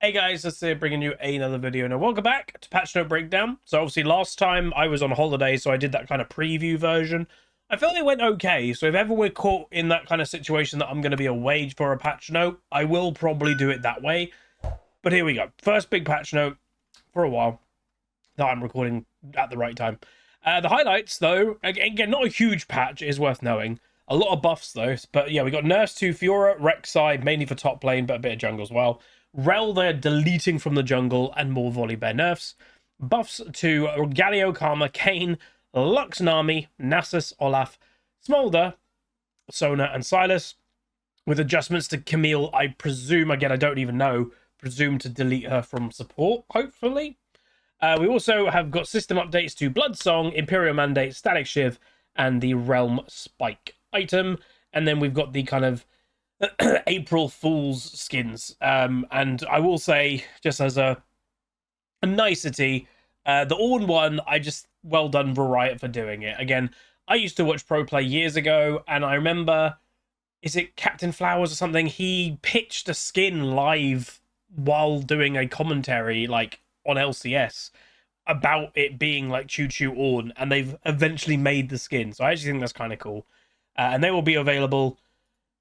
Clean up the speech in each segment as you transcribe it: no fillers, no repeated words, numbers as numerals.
Hey guys, let's bringing you another video. Now, welcome back to Patch Note Breakdown. So obviously last time I was on holiday, so I did that kind of preview version. I felt it went okay, so if ever we're caught in that kind of situation that I'm going to be away for a patch note, I will probably do it that way. But here we go. First big patch note for a while that I'm recording at the right time. The highlights, though, again, not a huge patch, it is worth knowing. A lot of buffs, though. But yeah, we got nerfs to Fiora, Rek'Sai, mainly for top lane, but a bit of jungle as well. Rel they're deleting from the jungle, and more Volibear nerfs. Buffs to Galio, Karma, Kayn, Lux, Nami, Nasus, Olaf, Smolder, Sona, and Silas. With adjustments to Camille, I presume, again, I don't even know, presume to delete her from support, hopefully. We also have got system updates to Bloodsong, Imperial Mandate, Static Shiv, and the Realm Spike item. And then we've got the kind of April Fool's skins. And I will say, just as a nicety, the Ornn one, well done Riot for doing it. Again, I used to watch pro play years ago, and I remember, is it Captain Flowers or something? He pitched a skin live while doing a commentary, like, on LCS about it being like Choo Choo Ornn, and they've eventually made the skin. So I actually think that's kind of cool. And they will be available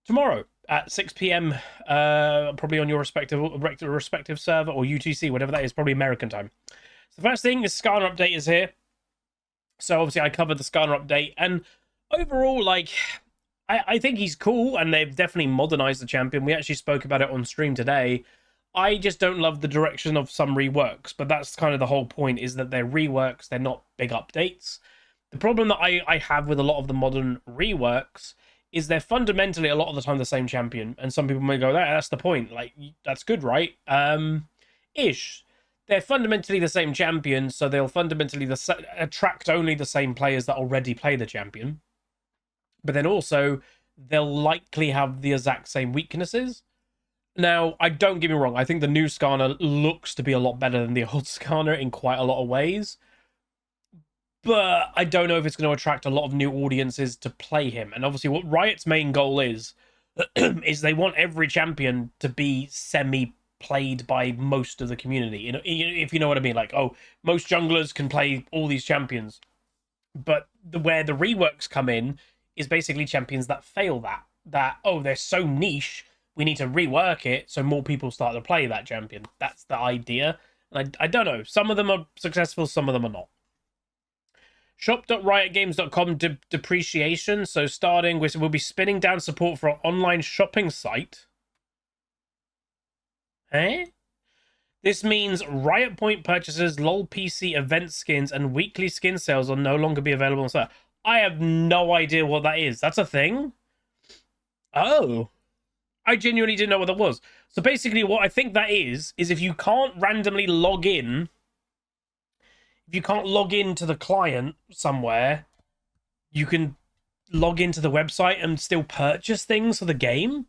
tomorrow at 6 p.m. Probably on your respective server or UTC, whatever that is, probably American time. So the first thing is Skarner update is here. So obviously I covered the Skarner update, and overall, like, I think he's cool, and they've definitely modernized the champion. We actually spoke about it on stream today. I just don't love the direction of some reworks, but that's kind of the whole point, is that they're reworks, they're not big updates. The problem that I have with a lot of the modern reworks is they're fundamentally a lot of the time the same champion, and some people may go, that's the point, like, that's good, right? Ish. They're fundamentally the same champion, so they'll fundamentally attract only the same players that already play the champion. But then also, they'll likely have the exact same weaknesses. Now, don't get me wrong, I think the new Skarner looks to be a lot better than the old Skarner in quite a lot of ways. But I don't know if it's going to attract a lot of new audiences to play him. And obviously what Riot's main goal is they want every champion to be semi-played by most of the community. If you know what I mean. Like, oh, most junglers can play all these champions. But where the reworks come in is basically champions that fail that, oh, they're so niche, we need to rework it so more people start to play that champion. That's the idea. And I don't know. Some of them are successful, some of them are not. Shop.riotgames.com depreciation. So starting, we'll be spinning down support for our online shopping site. Eh? This means Riot Point purchases, LOL PC event skins, and weekly skin sales will no longer be available on site. I have no idea what that is. That's a thing? Oh. I genuinely didn't know what that was. So basically what I think that is if you can't randomly log in, if you can't log into the client somewhere, you can log into the website and still purchase things for the game.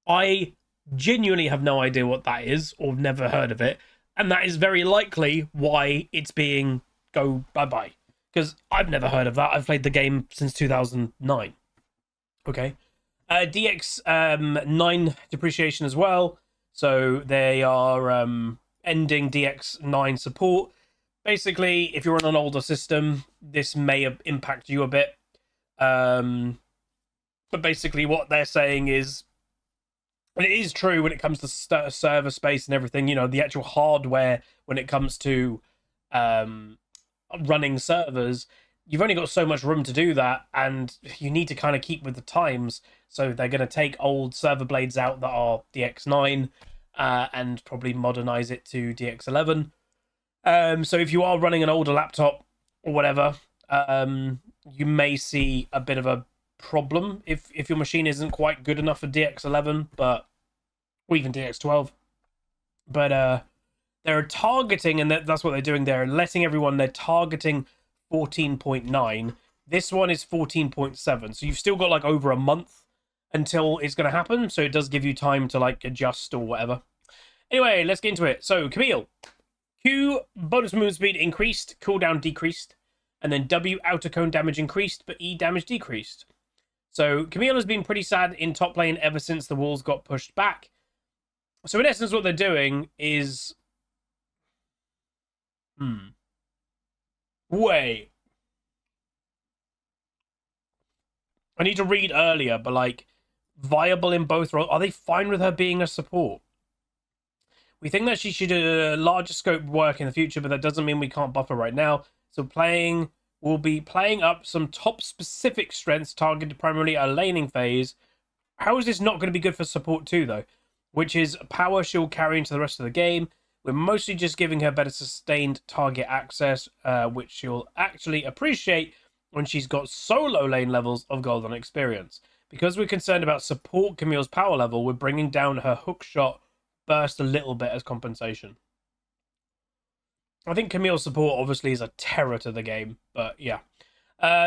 I genuinely have no idea what that is, or never heard of it. And that is very likely why it's being go bye-bye. Because I've never heard of that. I've played the game since 2009. Okay. DX9 depreciation as well. So they are ending DX9 support. Basically, if you're on an older system, this may impact you a bit. But basically what they're saying is, and it is true when it comes to server space and everything, you know, the actual hardware when it comes to running servers, you've only got so much room to do that, and you need to kind of keep with the times. So they're going to take old server blades out that are DX9 and probably modernize it to DX11. So if you are running an older laptop or whatever, you may see a bit of a problem if your machine isn't quite good enough for DX11, or even DX12. But they're targeting, and that's what they're doing. They're letting everyone, they're targeting 14.9. This one is 14.7. So you've still got like over a month until it's going to happen. So it does give you time to like adjust or whatever. Anyway, let's get into it. So Camille, Q bonus movement speed increased, cooldown decreased, and then W outer cone damage increased, but E damage decreased. So Camille has been pretty sad in top lane ever since the walls got pushed back. So in essence, what they're doing is... Wait. I need to read earlier, but like, viable in both roles. Are they fine with her being a support? We think that she should do a larger scope work in the future, but that doesn't mean we can't buff her right now. So we'll be playing up some top specific strengths targeted primarily at a laning phase. How is this not going to be good for support too, though? Which is power she'll carry into the rest of the game. We're mostly just giving her better sustained target access, which she'll actually appreciate when she's got solo lane levels of golden experience. Because we're concerned about support Camille's power level, we're bringing down her hookshot burst a little bit as compensation. I think Camille's support obviously is a terror to the game, but yeah.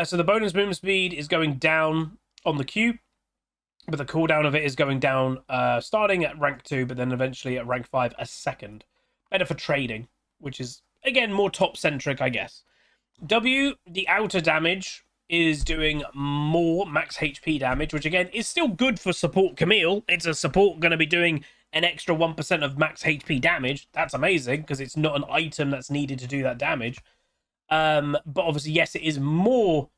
So the bonus movement speed is going down on the Q, but the cooldown of it is going down starting at rank 2, but then eventually at rank 5 a second. Better for trading, which is, again, more top-centric, I guess. W, the outer damage, is doing more max HP damage, which, again, is still good for support Camille. It's a support going to be doing an extra 1% of max HP damage. That's amazing, because it's not an item that's needed to do that damage. But obviously, yes, it is more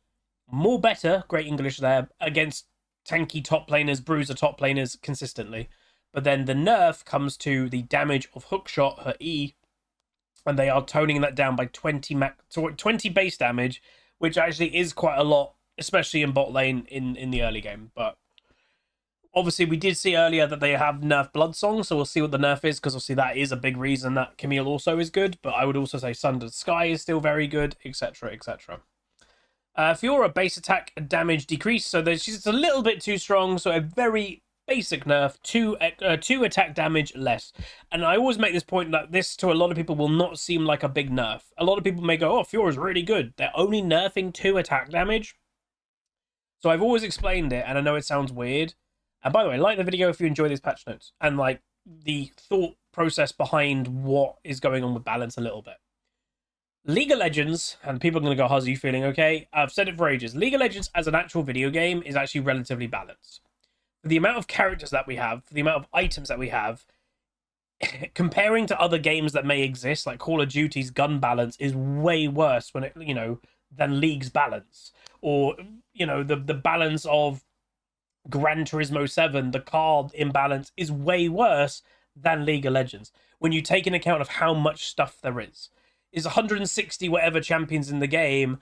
better, great English there, against tanky top laners, bruiser top laners consistently. But then the nerf comes to the damage of hookshot, her E, and they are toning that down by 20 base damage, which actually is quite a lot, especially in bot lane in the early game. But obviously, we did see earlier that they have nerf Bloodsong, so we'll see what the nerf is, because obviously that is a big reason that Camille also is good. But I would also say Sundered Sky is still very good, etc., etc. Fiora base attack damage decrease, so she's a little bit too strong, so a very basic nerf, two attack damage less. And I always make this point that this to a lot of people will not seem like a big nerf. A lot of people may go, oh, Fiora's really good. They're only nerfing 2 attack damage. So I've always explained it, and I know it sounds weird. And by the way, like the video if you enjoy these patch notes and like the thought process behind what is going on with balance a little bit. League of Legends, and people are going to go, Huzzy, you feeling okay? I've said it for ages. League of Legends as an actual video game is actually relatively balanced. For the amount of characters that we have, for the amount of items that we have, comparing to other games that may exist, like Call of Duty's gun balance is way worse when it, than League's balance. Or, the balance of Gran Turismo 7, the car imbalance is way worse than League of Legends. When you take into account of how much stuff there is 160 whatever champions in the game,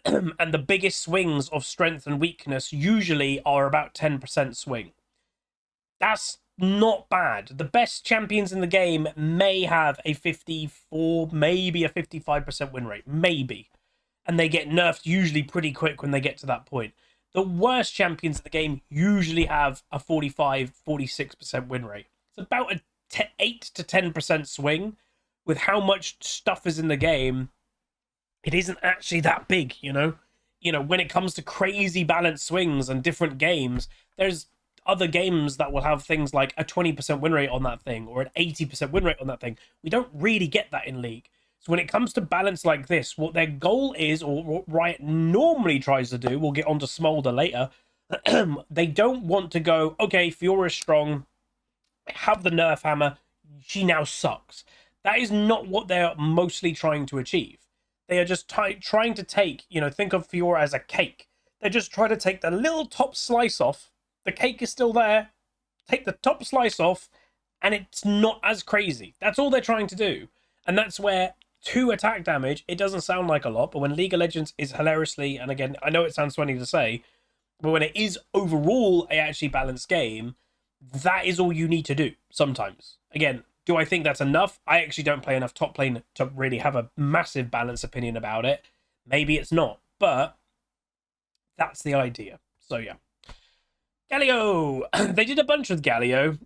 and the biggest swings of strength and weakness usually are about 10% swing. That's not bad. The best champions in the game may have a 54, maybe a 55% win rate, maybe. And they get nerfed usually pretty quick when they get to that point. The worst champions in the game usually have a 45, 46% win rate. It's about a 8 to 10% swing. With how much stuff is in the game, it isn't actually that big, when it comes to crazy balance swings and different games, there's other games that will have things like a 20% win rate on that thing or an 80% win rate on that thing. We don't really get that in League. So when it comes to balance like this, what their goal is, or what Riot normally tries to do, we'll get onto Smolder later, they don't want to go, okay, Fiora's strong, have the nerf hammer, she now sucks. That is not what they're mostly trying to achieve. They are just trying to take, think of Fiora as a cake. They're just trying to take the little top slice off. The cake is still there. Take the top slice off, and it's not as crazy. That's all they're trying to do. And that's where 2 attack damage, it doesn't sound like a lot, but when League of Legends is hilariously, and again, I know it sounds funny to say, but when it is overall a actually balanced game, that is all you need to do sometimes. Again, do I think that's enough? I actually don't play enough top lane to really have a massive balanced opinion about it. Maybe it's not, but that's the idea. So yeah. Galio! They did a bunch with Galio.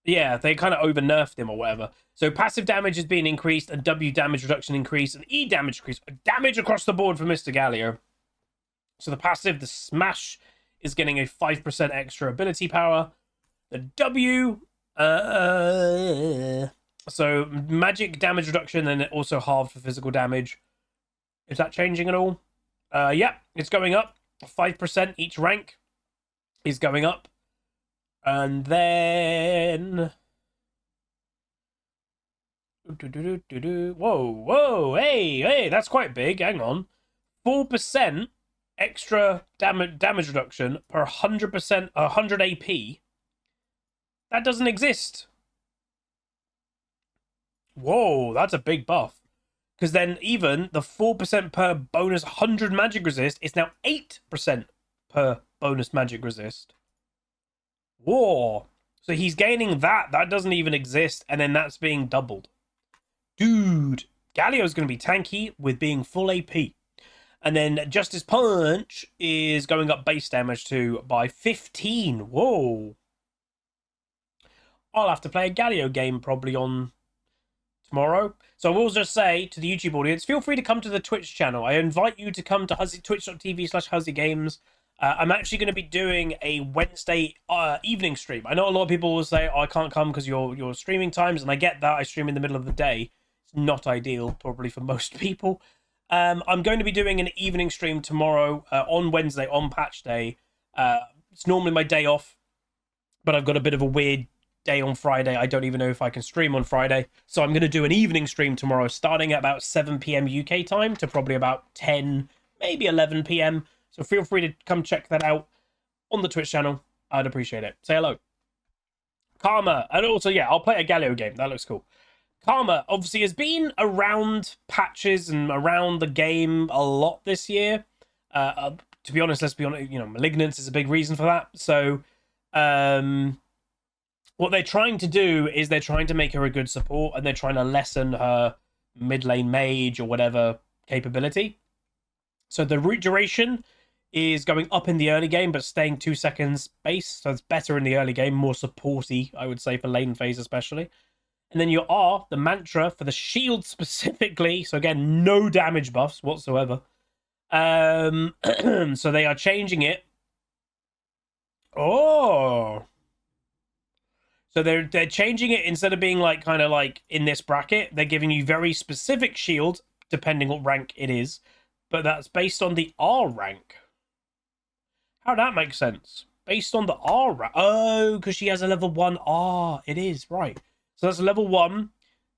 Yeah, they kind of over-nerfed him or whatever. So passive damage is being increased, and W damage reduction increased, and E damage increased. Damage across the board for Mr. Galio. So the passive, the Smash, is getting a 5% extra ability power. The W, so magic damage reduction, and it also halved for physical damage. Is that changing at all? Yeah, it's going up. 5% each rank is going up. And then... Whoa, hey, that's quite big. Hang on. 4% extra damage reduction per 100%, 100 AP. That doesn't exist. Whoa, that's a big buff. Because then even the 4% per bonus 100 magic resist is now 8% per bonus magic resist. Whoa. So he's gaining that. That doesn't even exist. And then that's being doubled. Dude. Galio's going to be tanky with being full AP. And then Justice Punch is going up base damage too by 15. Whoa. I'll have to play a Galio game probably on tomorrow. So I will just say to the YouTube audience, feel free to come to the Twitch channel. I invite you to come to twitch.tv/HuzzyGames. I'm actually going to be doing a Wednesday evening stream. I know a lot of people will say, oh, I can't come because your streaming times, and I get that. I stream in the middle of the day. It's not ideal, probably for most people. I'm going to be doing an evening stream tomorrow on Wednesday, on patch day. It's normally my day off, but I've got a bit of a weird day on Friday. I don't even know if I can stream on Friday. So I'm going to do an evening stream tomorrow, starting at about 7 p.m. UK time to probably about 10, maybe 11 p.m. So feel free to come check that out on the Twitch channel. I'd appreciate it. Say hello. Karma. And also, yeah, I'll play a Galio game. That looks cool. Karma obviously has been around patches and around the game a lot this year. To be honest, let's be honest, Malignance is a big reason for that. So what they're trying to do is they're trying to make her a good support, and they're trying to lessen her mid lane mage or whatever capability. So the root duration is going up in the early game, but staying 2 seconds base. So it's better in the early game, more supporty, I would say, for lane phase especially. And then your R, the mantra for the shield specifically. So again, no damage buffs whatsoever. So they are changing it. Oh. So they're changing it. Instead of being like kind of like in this bracket, they're giving you very specific shield depending what rank it is. But that's based on the R rank. How'd that make sense? Based on the R rank. Oh, because she has a level 1 R. It is, right. So that's level 1.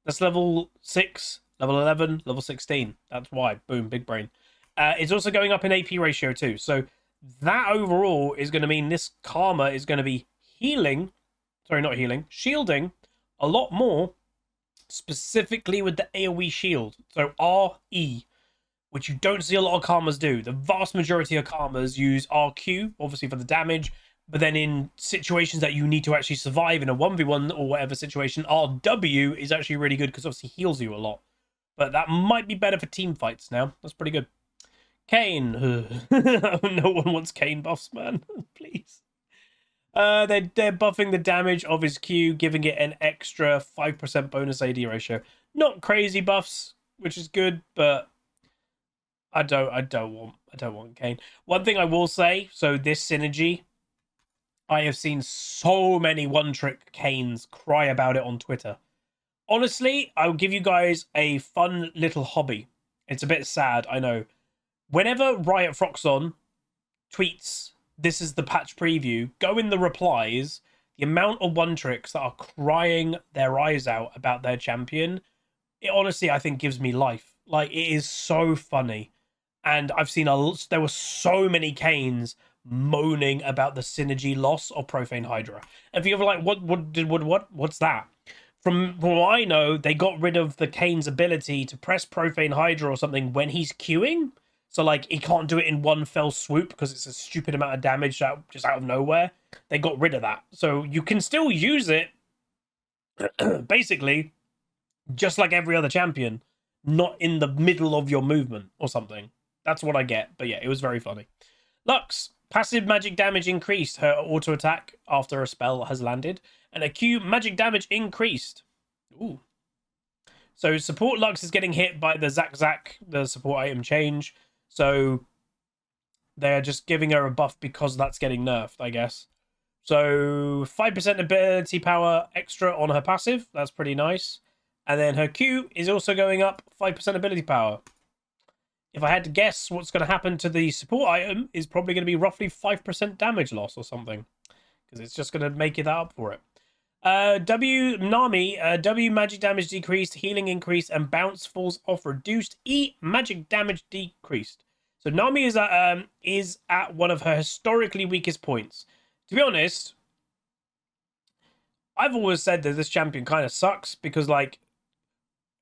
That's level 6, level 11, level 16. That's why. Boom, big brain. It's also going up in AP ratio too. So that overall is going to mean this Karma is going to be healing. Sorry, not healing. Shielding a lot more. Specifically with the AoE shield. So RE. Which you don't see a lot of Karmas do. The vast majority of Karmas use RQ, obviously for the damage, but then in situations that you need to actually survive in a 1v1 or whatever situation, RW is actually really good because obviously heals you a lot. But that might be better for team fights now. That's pretty good. Kane. No one wants Kane buffs, man. Please. They're buffing the damage of his Q, giving it an extra 5% bonus AD ratio. Not crazy buffs, which is good, but I don't want Kane. One thing I will say, so this synergy, I have seen so many one-trick Kanes cry about it on Twitter. Honestly, I'll give you guys a fun little hobby. It's a bit sad, I know. Whenever Riot Froxon tweets, this is the patch preview, go in the replies, the amount of one-tricks that are crying their eyes out about their champion, it honestly, I think, gives me life. Like, it is so funny. And I've seen there were so many Kanes moaning about the synergy loss of Profane Hydra. And if you're like, what's that? From what I know, they got rid of the Kane's ability to press Profane Hydra or something when he's queuing. So like he can't do it in one fell swoop because it's a stupid amount of damage just out of nowhere. They got rid of that. So you can still use it basically just like every other champion, not in the middle of your movement or something. That's what I get. But yeah, it was very funny. Lux, passive magic damage increased. Her auto attack after a spell has landed. And a Q magic damage increased. Ooh. So support Lux is getting hit by the Zack, the support item change. So they're just giving her a buff because that's getting nerfed, I guess. So 5% ability power extra on her passive. That's pretty nice. And then her Q is also going up 5% ability power. If I had to guess, what's going to happen to the support item is probably going to be roughly 5% damage loss or something. because it's just going to make it up for it. W Nami, W magic damage decreased, healing increased, and bounce falls off reduced. E magic damage decreased. So Nami is at one of her historically weakest points. To be honest, I've always said that this champion kind of sucks because, like,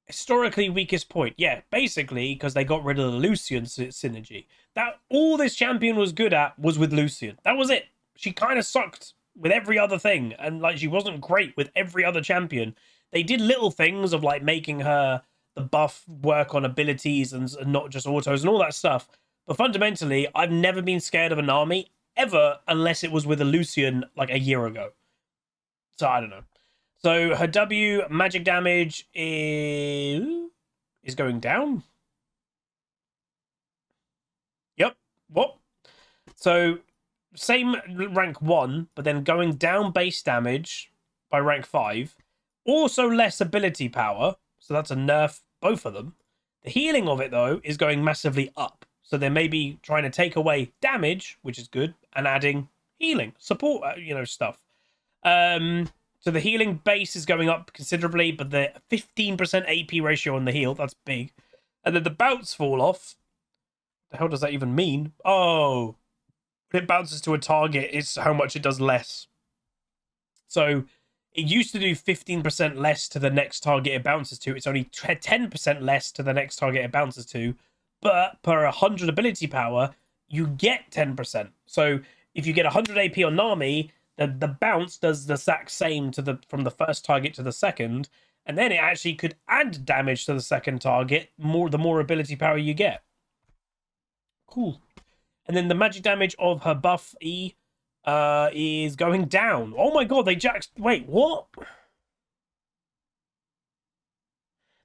historically weakest point. Yeah, basically because they got rid of the Lucian synergy. That all this champion was good at was with Lucian. That was it. She kind of sucked with every other thing, and like she wasn't great with every other champion. They did little things of like making her the buff work on abilities and not just autos and all that stuff. But fundamentally, I've never been scared of an army ever unless it was with a Lucian like a year ago. So I don't know. So her W magic damage is going down. Yep. What? So same rank 1, but then going down base damage by rank 5. Also less ability power. So that's a nerf, both of them. The healing of it, though, is going massively up. So they may be trying to take away damage, which is good, and adding healing, support, stuff. So the healing base is going up considerably, but the 15% AP ratio on the heal, that's big. And then the bounce fall off. The hell does that even mean? Oh, when it bounces to a target, it's how much it does less. So it used to do 15% less to the next target it bounces to. It's only 10% less to the next target it bounces to. But per 100 ability power, you get 10%. So if you get 100 AP on Nami, the bounce does the exact same from the first target to the second. And then it actually could add damage to the second target, the more ability power you get. Cool. And then the magic damage of her buff E is going down. Oh my god, they jacked... Wait, what?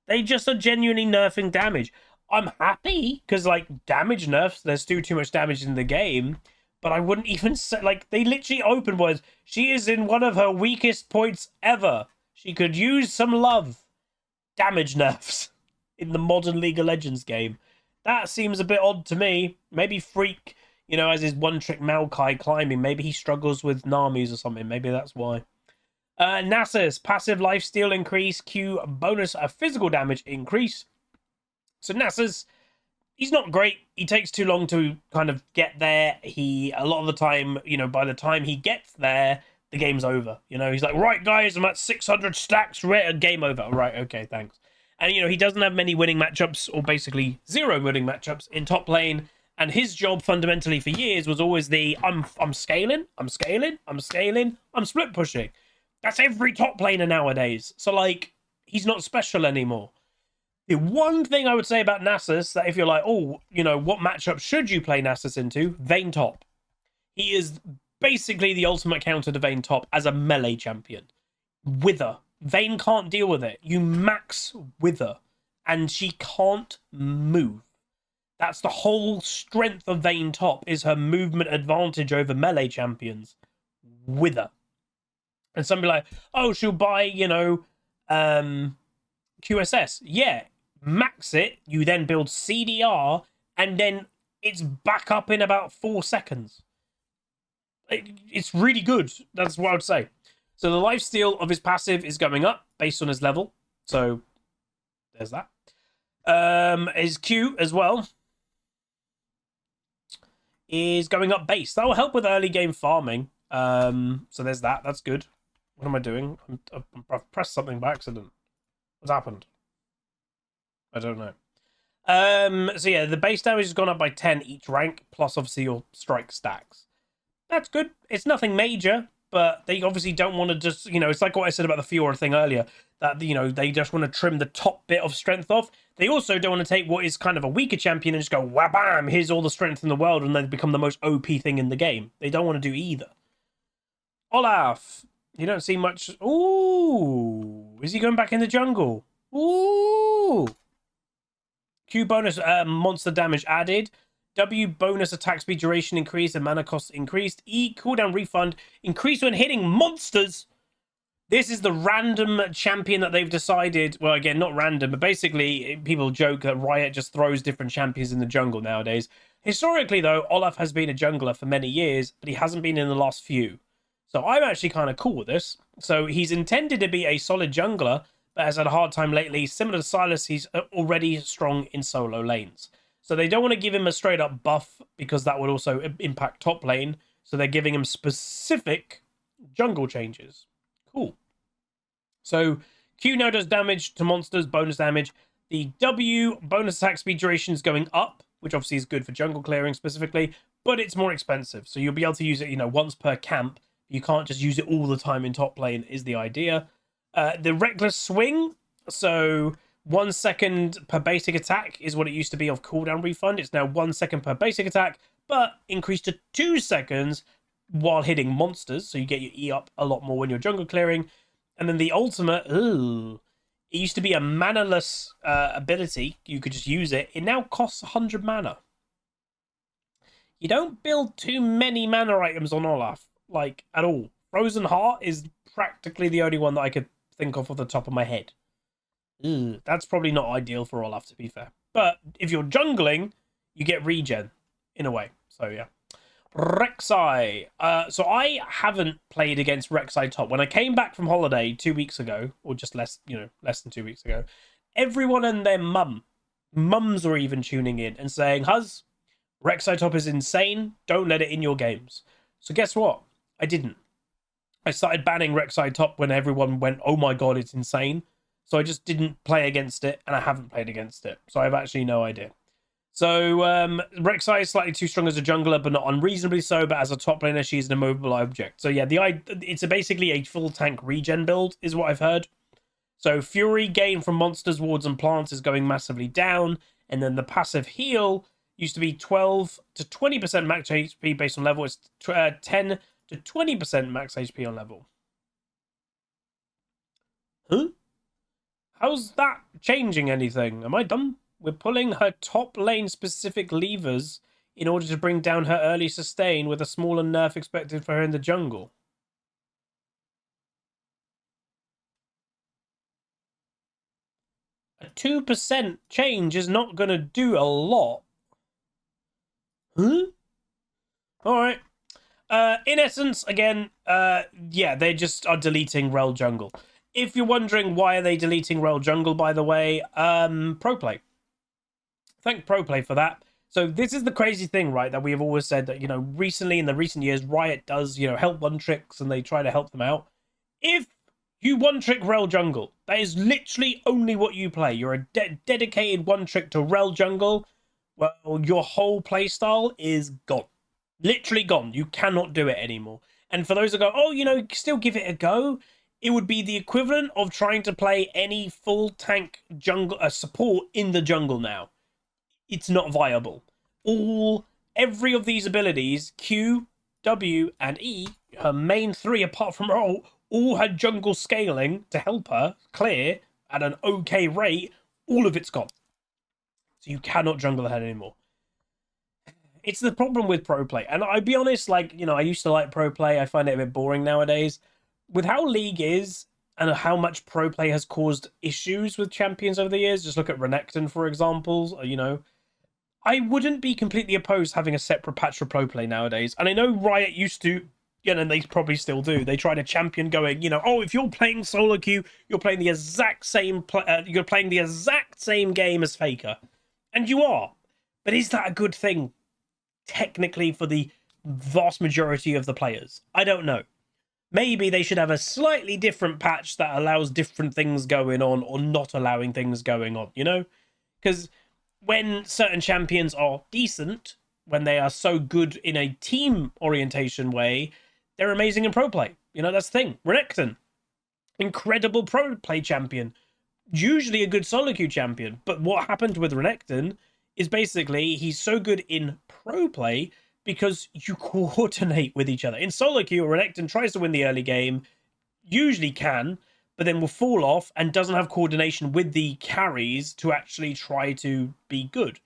They just are genuinely nerfing damage. I'm happy, because, like, damage nerfs, there's still too much damage in the game. But I wouldn't even say... Like, they literally opened words. She is in one of her weakest points ever. She could use some love. Damage nerfs in the modern League of Legends game. That seems a bit odd to me. Maybe Freak, as his one-trick Maokai climbing. Maybe he struggles with Namis or something. Maybe that's why. Nasus, passive lifesteal increase. Q, bonus physical damage increase. So Nasus, he's not great. He takes too long to kind of get there. A lot of the time, by the time he gets there, the game's over. He's like, right, guys, I'm at 600 stacks. Game over. Right, okay, thanks. And, he doesn't have many winning matchups, or basically 0 winning matchups in top lane. And his job fundamentally for years was always I'm scaling, I'm split pushing. That's every top laner nowadays. So, like, he's not special anymore. The one thing I would say about Nasus, that if you're like, oh, what matchup should you play Nasus into? Vayne top. He is basically the ultimate counter to Vayne top as a melee champion. Wither. Vayne can't deal with it. You max Wither, and she can't move. That's the whole strength of Vayne top, is her movement advantage over melee champions. Wither. And somebody like, oh, she'll buy, QSS. Yeah, max it. You then build CDR, and then it's back up in about 4 seconds. It's really good. That's what I would say. So the lifesteal of his passive is going up based on his level. So there's that. His Q as well is going up base. That will help with early game farming. So there's that. That's good. What am I doing? I've pressed something by accident. What's happened? I don't know. So yeah, the base damage has gone up by 10 each rank, plus obviously your strike stacks. That's good. It's nothing major. But they obviously don't want to just, it's like what I said about the Fiora thing earlier, that, they just want to trim the top bit of strength off. They also don't want to take what is kind of a weaker champion and just go, wha-bam, here's all the strength in the world, and then become the most OP thing in the game. They don't want to do either. Olaf, you don't see much. Ooh, is he going back in the jungle? Ooh. Q bonus monster damage added. W bonus attack speed duration increased and mana cost increased. E cooldown refund increased when hitting monsters. This is the random champion that they've decided. Well, again, not random, but basically people joke that Riot just throws different champions in the jungle nowadays. Historically, though, Olaf has been a jungler for many years, but he hasn't been in the last few. So I'm actually kind of cool with this. So he's intended to be a solid jungler, but has had a hard time lately. Similar to Silas, he's already strong in solo lanes. So they don't want to give him a straight up buff because that would also impact top lane. So they're giving him specific jungle changes. Cool. So Q now does damage to monsters, bonus damage. The W bonus attack speed duration is going up, which obviously is good for jungle clearing specifically, but it's more expensive. So you'll be able to use it, once per camp. You can't just use it all the time in top lane is the idea. The reckless swing, so 1 second per basic attack is what it used to be of cooldown refund. It's now 1 second per basic attack, but increased to 2 seconds while hitting monsters. So you get your E up a lot more when you're jungle clearing. And then the ultimate, it used to be a mana-less ability. You could just use it. It now costs 100 mana. You don't build too many mana items on Olaf, like, at all. Frozen Heart is practically the only one that I could think of off the top of my head. That's probably not ideal for Olaf, to be fair. But if you're jungling, you get regen, in a way. So, yeah. Rek'Sai. So I haven't played against Rek'Sai top. When I came back from holiday 2 weeks ago, or just less than 2 weeks ago, everyone and their mums were even tuning in and saying, Huz, Rek'Sai top is insane. Don't let it in your games. So guess what? I didn't. I started banning Rek'Sai top when everyone went, oh my god, it's insane. So I just didn't play against it, and I haven't played against it. So I have actually no idea. So Rek'Sai is slightly too strong as a jungler, but not unreasonably so. But as a top laner, she's an immovable object. So yeah, it's basically a full tank regen build, is what I've heard. So Fury gain from monsters, wards, and plants is going massively down, and then the passive heal used to be 12 to 20% max HP based on level. It's 10 to 20% max HP on level. Huh? How's that changing anything? Am I dumb? We're pulling her top lane specific levers in order to bring down her early sustain with a smaller nerf expected for her in the jungle. A 2% change is not going to do a lot. Huh? Alright. In essence, again, yeah, they just are deleting Rel Jungle. If you're wondering why are they deleting Rel Jungle, by the way, ProPlay. Thank ProPlay for that. So this is the crazy thing, right, that we have always said that, recently in the recent years, Riot does, help one-tricks and they try to help them out. If you one-trick Rel Jungle, that is literally only what you play. You're a dedicated one-trick to Rel Jungle. Well, your whole playstyle is gone. Literally gone. You cannot do it anymore. And for those that go, oh, still give it a go, it would be the equivalent of trying to play any full tank jungle support in the jungle now. It's not viable. Every of these abilities, Q, W, and E, her main three apart from Roll, all had jungle scaling to help her clear at an okay rate. All of it's gone. So you cannot jungle ahead anymore. It's the problem with pro play. And I'll be honest, I used to like pro play. I find it a bit boring nowadays. With how League is and how much pro play has caused issues with champions over the years, just look at Renekton, for example, I wouldn't be completely opposed having a separate patch for pro play nowadays. And I know Riot used to, and they probably still do. They try to champion going, oh, if you're playing solo queue, you're playing the exact same game as Faker. And you are. But is that a good thing? Technically, for the vast majority of the players, I don't know. Maybe they should have a slightly different patch that allows different things going on or not allowing things going on, because when certain champions are decent, when they are so good in a team orientation way, they're amazing in pro play. That's the thing. Renekton, incredible pro play champion, usually a good solo queue champion. But what happened with Renekton is basically he's so good in pro play because you coordinate with each other. In solo queue, Renekton tries to win the early game, usually can, but then will fall off and doesn't have coordination with the carries to actually try to be good.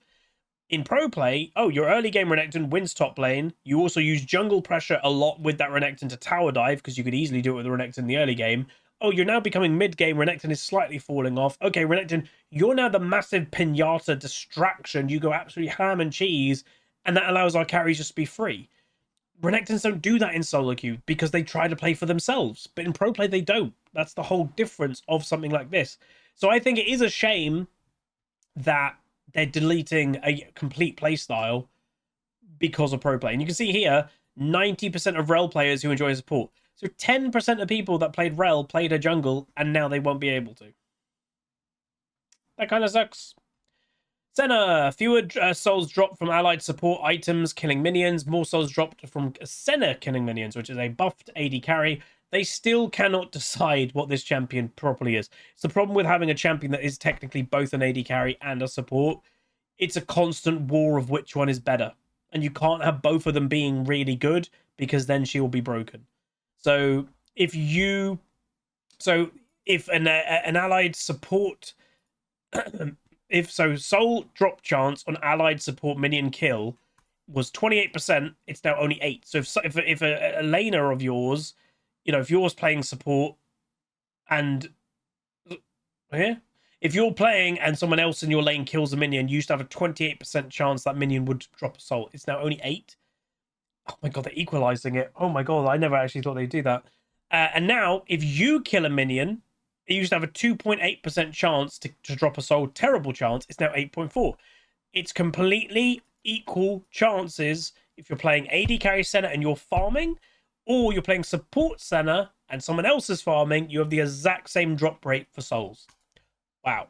In pro play, your early game Renekton wins top lane. You also use jungle pressure a lot with that Renekton to tower dive because you could easily do it with Renekton in the early game. You're now becoming mid-game. Renekton is slightly falling off. Okay, Renekton, you're now the massive pinata distraction. You go absolutely ham and cheese, and that allows our carries just to be free. Renekton's don't do that in solo queue because they try to play for themselves, but in pro play they don't. That's the whole difference of something like this. So I think it is a shame that they're deleting a complete playstyle because of pro play. And you can see here, 90% of Rel players who enjoy support. So 10% of people that played Rel played a jungle, and now they won't be able to. That kind of sucks. Senna, fewer souls dropped from allied support items killing minions, more souls dropped from Senna killing minions, which is a buffed AD carry. They still cannot decide what this champion properly is. It's the problem with having a champion that is technically both an AD carry and a support. It's a constant war of which one is better. And you can't have both of them being really good, because then she will be broken. So if an allied support... soul drop chance on allied support minion kill was 28%, it's now only 8. So if a laner of yours, if yours playing support and if you're playing and someone else in your lane kills a minion, you used to have a 28% chance that minion would drop a soul. It's now only 8. Oh my god, they're equalizing it. Oh my god, I never actually thought they'd do that. And now if you kill a minion, it used to have a 2.8% chance to drop a soul. Terrible chance. It's now 8.4. It's completely equal chances if you're playing AD carry Senna and you're farming, or you're playing support Senna and someone else is farming. You have the exact same drop rate for souls. Wow.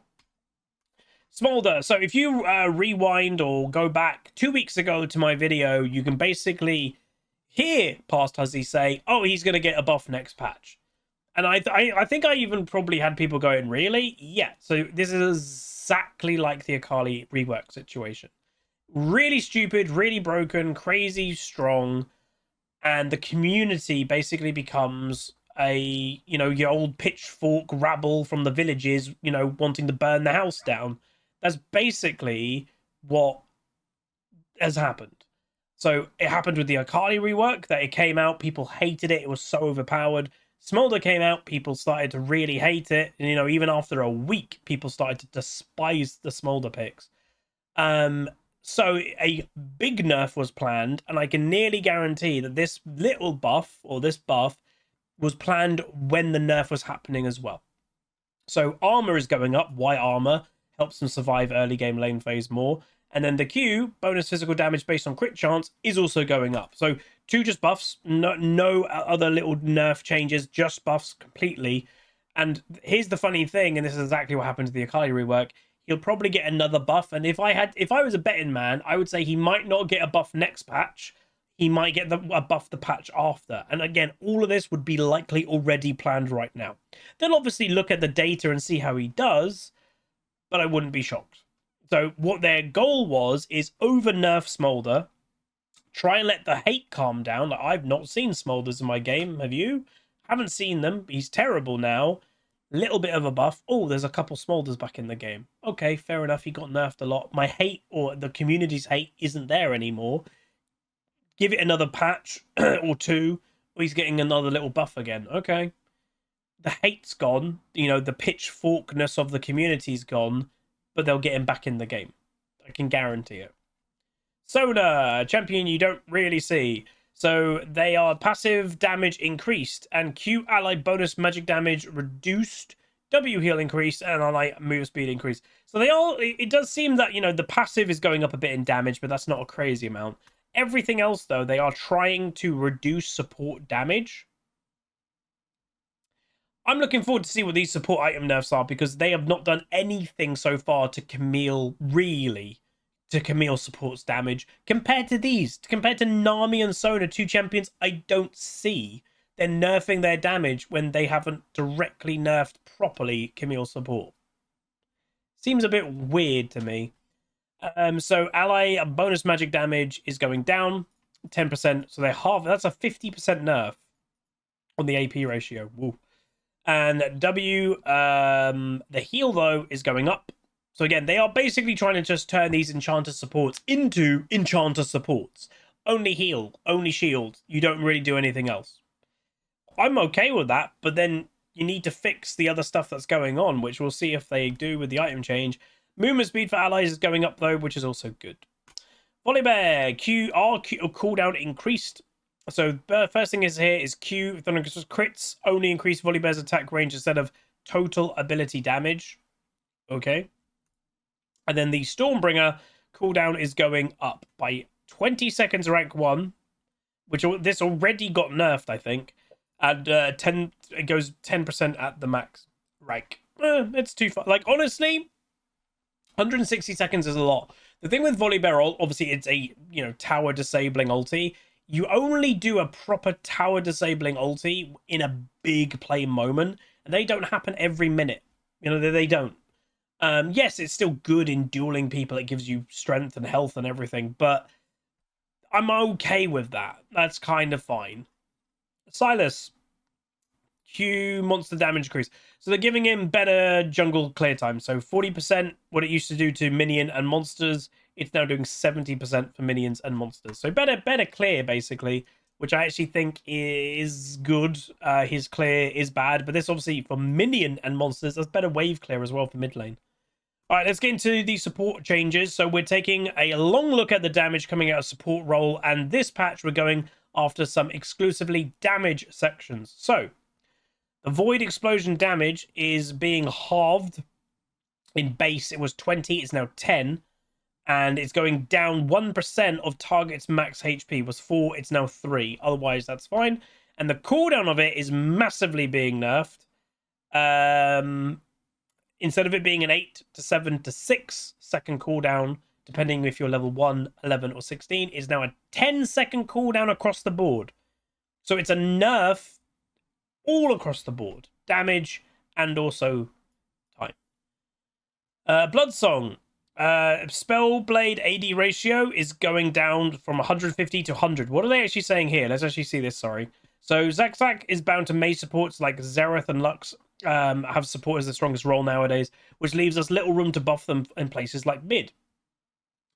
Smolder. So if you rewind or go back 2 weeks ago to my video, you can basically hear Past Huzzy say, oh, he's going to get a buff next patch. And I think I even probably had people going, really? Yeah. So this is exactly like the Akali rework situation. Really stupid, really broken, crazy strong. And the community basically becomes your old pitchfork rabble from the villages, wanting to burn the house down. That's basically what has happened. So it happened with the Akali rework, that it came out, people hated it, it was so overpowered. Smolder came out, people started to really hate it. And, even after a week, people started to despise the Smolder picks. So a big nerf was planned, and I can nearly guarantee that this little buff, or this buff, was planned when the nerf was happening as well. So armor is going up. Why armor? Helps them survive early game lane phase more. And then the Q, bonus physical damage based on crit chance, is also going up. So 2 just buffs, no other little nerf changes, just buffs completely. And here's the funny thing, and this is exactly what happened to the Akali rework. He'll probably get another buff, and if I was a betting man, I would say he might not get a buff next patch. He might get a buff the patch after. And again, all of this would be likely already planned right now. They'll obviously look at the data and see how he does, but I wouldn't be shocked. So what their goal was is over nerf Smolder, try and let the hate calm down. Like, I've not seen Smolders in my game, have you? Haven't seen them. He's terrible now. Little bit of a buff. Oh, there's a couple Smolders back in the game. Okay, fair enough. He got nerfed a lot. My hate, or the community's hate, isn't there anymore. Give it another patch or 2, or he's getting another little buff again. Okay. The hate's gone. The pitchforkness of the community's gone, but they'll get him back in the game. I can guarantee it. Soda, champion you don't really see. So they are passive damage increased, and Q ally bonus magic damage reduced, W heal increased, and ally move speed increased. So it does seem that, the passive is going up a bit in damage, but that's not a crazy amount. Everything else, though, they are trying to reduce support damage. I'm looking forward to see what these support item nerfs are, because they have not done anything so far to Camille, really, to Camille support's damage. Compared to these, compared to Nami and Sona, 2 champions I don't see. They're nerfing their damage when they haven't directly nerfed properly Camille support. Seems a bit weird to me. So ally bonus magic damage is going down 10%. So they're half. That's a 50% nerf on the AP ratio. Woo. And W, the heal, though, is going up. So again, they are basically trying to just turn these enchanter supports into enchanter supports. Only heal, only shield. You don't really do anything else. I'm okay with that, but then you need to fix the other stuff that's going on, which we'll see if they do with the item change. Movement speed for allies is going up, though, which is also good. Volibear, Q cooldown increased. So the first thing is here is Q. Crits only increase Volibear's attack range instead of total ability damage. Okay. And then the Stormbringer cooldown is going up by 20 seconds rank 1, which this already got nerfed, I think. And 10, it goes 10% at the max rank. It's too far. Like, honestly, 160 seconds is a lot. The thing with Volibear, obviously, it's a, tower disabling ulti. You only do a proper tower disabling ulti in a big play moment, and they don't happen every minute. They don't. Yes, it's still good in dueling people. It gives you strength and health and everything, but I'm okay with that. That's kind of fine. Silas. Q monster damage increase. So they're giving him better jungle clear time. So 40% what it used to do to minion and monsters. It's now doing 70% for minions and monsters. So better clear, basically, which I actually think is good. His clear is bad, but this obviously for minion and monsters, that's better wave clear as well for mid lane. All right, let's get into the support changes. So we're taking a long look at the damage coming out of support role, and this patch we're going after some exclusively damage sections. So the void explosion damage is being halved. In base, it was 20, it's now 10. And it's going down 1% of target's max HP. It was 4, it's now 3. Otherwise, that's fine. And the cooldown of it is massively being nerfed. Instead of it being an 8 to 7 to 6 second cooldown, depending if you're level 1, 11, or 16, is now a 10-second cooldown across the board. So it's a nerf all across the board. Damage and also time. Bloodsong. Spellblade AD ratio is going down from 150 to 100. What are they actually saying here? Let's actually see this, sorry. So Zack is bound to Mei supports like Xerath and Lux have support as the strongest role nowadays, which leaves us little room to buff them in places like mid.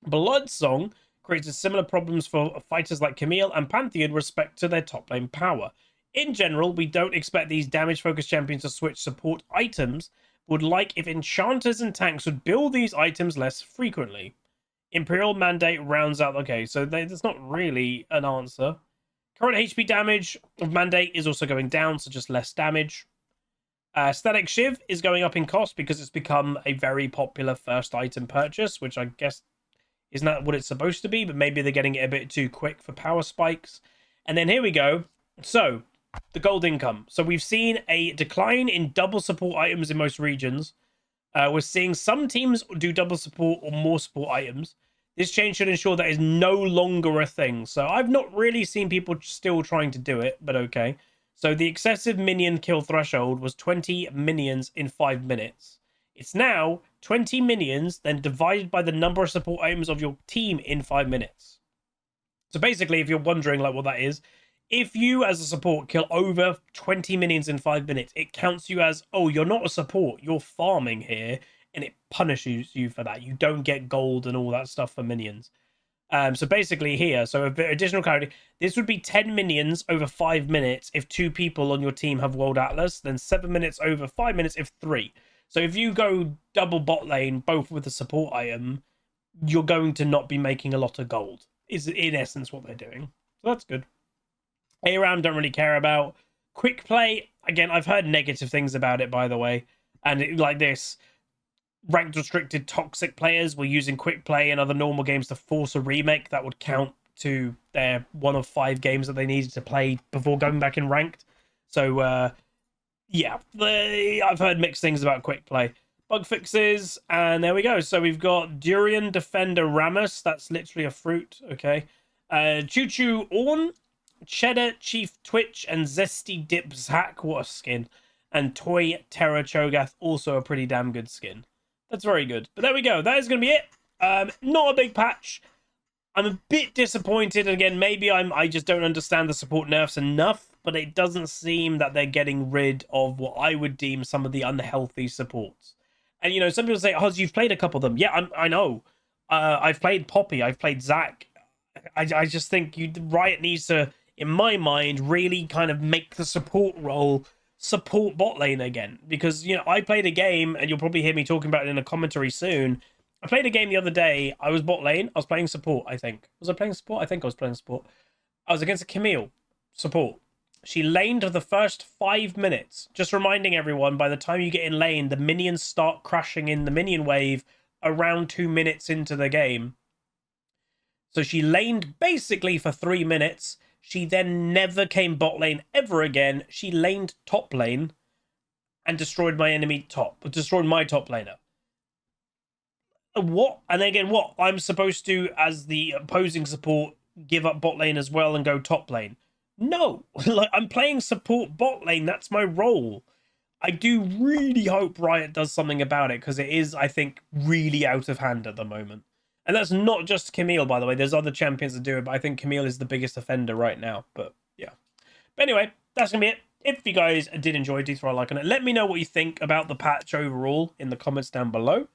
Bloodsong creates similar problems for fighters like Camille and Pantheon with respect to their top lane power. In general, we don't expect these damage-focused champions to switch support items, would like if enchanters and tanks would build these items less frequently. Imperial Mandate rounds out... Okay, so that's not really an answer. Current HP damage of Mandate is also going down, so just less damage. Static Shiv is going up in cost because it's become a very popular first item purchase, which I guess isn't that what it's supposed to be, but maybe they're getting it a bit too quick for power spikes. And then here we go. So, the gold income. So we've seen a decline in double support items in most regions. We're seeing some teams do double support or more support items. This change should ensure that is no longer a thing. So I've not really seen people still trying to do it, but okay. So the excessive minion kill threshold was 20 minions in 5 minutes. It's now 20 minions, then divided by the number of support items of your team in 5 minutes. So basically, if you're wondering like what that is, if you as a support kill over 20 minions in 5 minutes, it counts you as, oh, you're not a support, you're farming here, and it punishes you for that. You don't get gold and all that stuff for minions. So basically here, so a bit additional clarity, this would be 10 minions over 5 minutes if 2 people on your team have World Atlas, then 7 minutes over 5 minutes if 3. So if you go double bot lane, both with a support item, you're going to not be making a lot of gold, is in essence what they're doing. So that's good. ARAM don't really care about. Quick play, again, I've heard negative things about it, by the way. And like this, ranked restricted toxic players were using quick play and other normal games to force a remake that would count to their 1 of 5 games that they needed to play before going back in ranked. So, yeah, I've heard mixed things about quick play. Bug fixes, and there we go. So we've got Durian Defender Ramus. That's literally a fruit, okay. Choo Choo Orn, Cheddar Chief Twitch, and Zesty Dip Zack. What a skin. And Toy Terror Cho'Gath, also a pretty damn good skin. That's very good. But there we go. That is going to be it. Not a big patch. I'm a bit disappointed. Again, maybe I just don't understand the support nerfs enough, but it doesn't seem that they're getting rid of what I would deem some of the unhealthy supports. And, you know, some people say, Huz, you've played a couple of them. Yeah, I know. I've played Poppy. I've played Zack. I just think Riot needs to, in my mind, really kind of make the support role support bot lane again. Because, you know, I played a game, and you'll probably hear me talking about it in a commentary soon. I played a game the other day. I was bot lane. I was playing support, I think. Was I playing support? I think I was playing support. I was against a Camille. support. She laned the first 5 minutes. Just reminding everyone, by the time you get in lane, the minions start crashing in the minion wave around 2 minutes into the game. So she laned basically for 3 minutes. She then never came bot lane ever again. She laned top lane and destroyed my destroyed my top laner. What? And again, what? I'm supposed to, as the opposing support, give up bot lane as well and go top lane? No. Like, I'm playing support bot lane. That's my role. I do really hope Riot does something about it, because it is, I think, really out of hand at the moment. And that's not just Camille, by the way. There's other champions that do it, but I think Camille is the biggest offender right now. But yeah. But anyway, that's going to be it. If you guys did enjoy, do throw a like on it. Let me know what you think about the patch overall in the comments down below.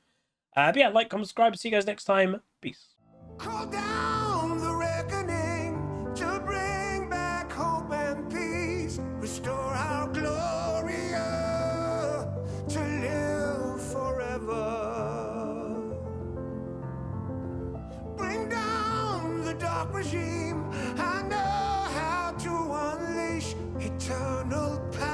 But yeah, like, comment, subscribe. See you guys next time. Peace. Call down the reckoning to bring back hope and peace. Restore our glory to live forever. Bring down the dark regime. I know how to unleash eternal power.